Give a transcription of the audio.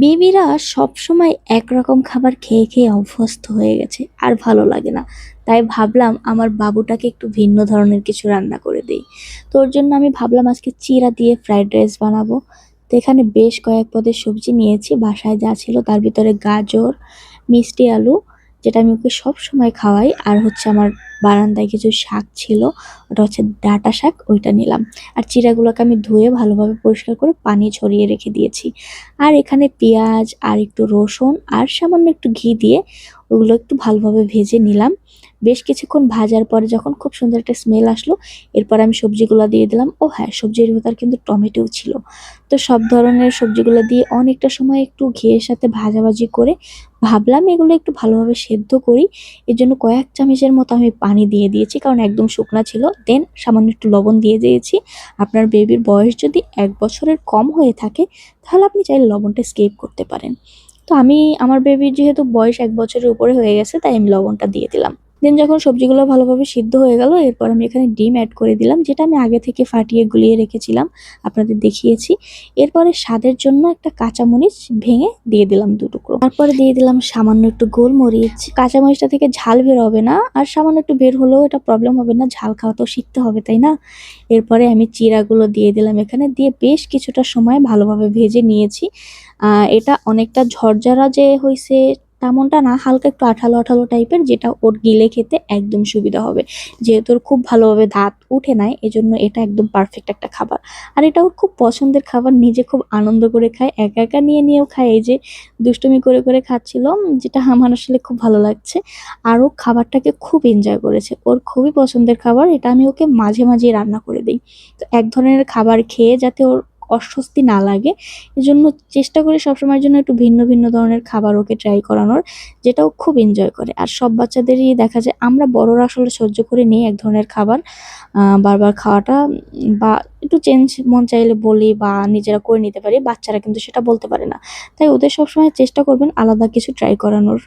বেবিরা সবসময় একরকম খাবার খেয়ে খেয়ে অভ্যস্ত হয়ে গেছে আর ভালো লাগে না। তাই ভাবলাম আমার বাবুটাকে একটু ভিন্ন ধরনের কিছু রান্না করে দেই। তো ওর জন্য আমি ভাবলাম আজকে চিড়া দিয়ে ফ্রাইড রাইস বানাবো। তো এখানে বেশ কয়েক পদের সবজি নিয়েছি, বাসায় যা ছিল তার ভিতরে গাজর, মিষ্টি আলু, যেটা আমি ওকে সব সময় খাওয়াই, আর হচ্ছে আমার বারান্দায় কিছু শাক ছিল, ওটা হচ্ছে ডাঁটা শাক, ওইটা নিলাম। আর চিড়াগুলোকে আমি ধুয়ে ভালোভাবে পরিষ্কার করে পানি ছড়িয়ে রেখে দিয়েছি। আর এখানে পেঁয়াজ আর একটু রসুন আর সামান্য একটু ঘি দিয়ে ওগুলো একটু ভালোভাবে ভেজে নিলাম। বেশ কিছুক্ষণ ভাজার পরে যখন খুব সুন্দর একটা স্মেল আসলো, এরপর আমি সবজিগুলো দিয়ে দিলাম। ও হ্যাঁ, সবজির ভিতর কিন্তু টমেটোও ছিল। তো সব ধরনের সবজিগুলো দিয়ে অনেকটা সময় একটু ঘিয়ের সাথে ভাজাভাজি করে ভাবলাম এগুলো একটু ভালোভাবে সেদ্ধ করি। এর জন্য কয়েক চামচের মতো আমি পানি দিয়ে দিয়েছি, কারণ একদম শুকনা ছিল। দেন সামান্য একটু লবণ দিয়ে দিয়েছি। আপনার বেবির বয়স যদি 1 বছরের কম হয়ে থাকে তাহলে আপনি চাইলে লবণটা স্কিপ করতে পারেন। তো আমার বেবির যেহেতু বয়স 1 বছরের উপরে হয়ে গেছে, তাই আমি লবণটা দিয়ে দিলাম। দেন যখন সবজিগুলো ভালোভাবে সিদ্ধ হয়ে গেল, এরপর আমি এখানে ডিম অ্যাড করে দিলাম, যেটা আমি আগে থেকে ফাটিয়ে গুলিয়ে রেখেছিলাম, আপনাদের দেখিয়েছি। এরপরে স্বাদের জন্য একটা কাঁচামরিচ ভেঙে দিয়ে দিলাম 2 টুকরো। তারপরে দিয়ে দিলাম সামান্য একটু গোলমরিচ। কাঁচামরিচটা থেকে ঝাল বের হবে না, আর সামান্য একটু বের হলেও এটা প্রবলেম হবে না, ঝাল খাওয়া তো শিখতে হবে তাই না। এরপরে আমি চিড়াগুলো দিয়ে দিলাম এখানে, দিয়ে বেশ কিছুটা সময় ভালোভাবে ভেজে নিয়েছি। এটা অনেকটা ঝরঝরা যে হইছে তেমনটা না, হালকা একটু আঠালো আঠালো টাইপের, যেটা ওর গিলে খেতে একদম সুবিধা হবে। যেহেতু ওর খুব ভালোভাবে দাঁত উঠে নাই, এজন্য এটা একদম পারফেক্ট একটা খাবার। আর এটা ওর খুব পছন্দের খাবার, নিজে খুব আনন্দ করে খায়, একা একা নিয়ে নিয়েও খায়। এই যে দুষ্টুমি করে করে খাচ্ছিল, যেটা আমার আসলে খুব ভালো লাগছে। আর ও খাবারটাকে খুব এনজয় করেছে, ওর খুবই পছন্দের খাবার। এটা আমি ওকে মাঝে মাঝে রান্না করে দিই। তো এক ধরনের খাবার খেয়ে যাতে ওর অস্বস্তি না লাগে, এজন্য চেষ্টা করি সবসময়ের জন্য একটু ভিন্ন ভিন্ন ধরনের খাবার ওকে ট্রাই করানোর, যেটা ও খুব এনজয় করে। আর সব বাচ্চাদেরই দেখা যায়, আমরা বড়রা আসলে সহ্য করে নিই এক ধরনের খাবার বারবার খাওয়াটা, বা একটু চেঞ্জ মন চাইলে বলি বা নিজেরা করে নিতে পারি, বাচ্চারা কিন্তু সেটা বলতে পারে না। তাই ওদের সবসময় চেষ্টা করবেন আলাদা কিছু ট্রাই করানোর।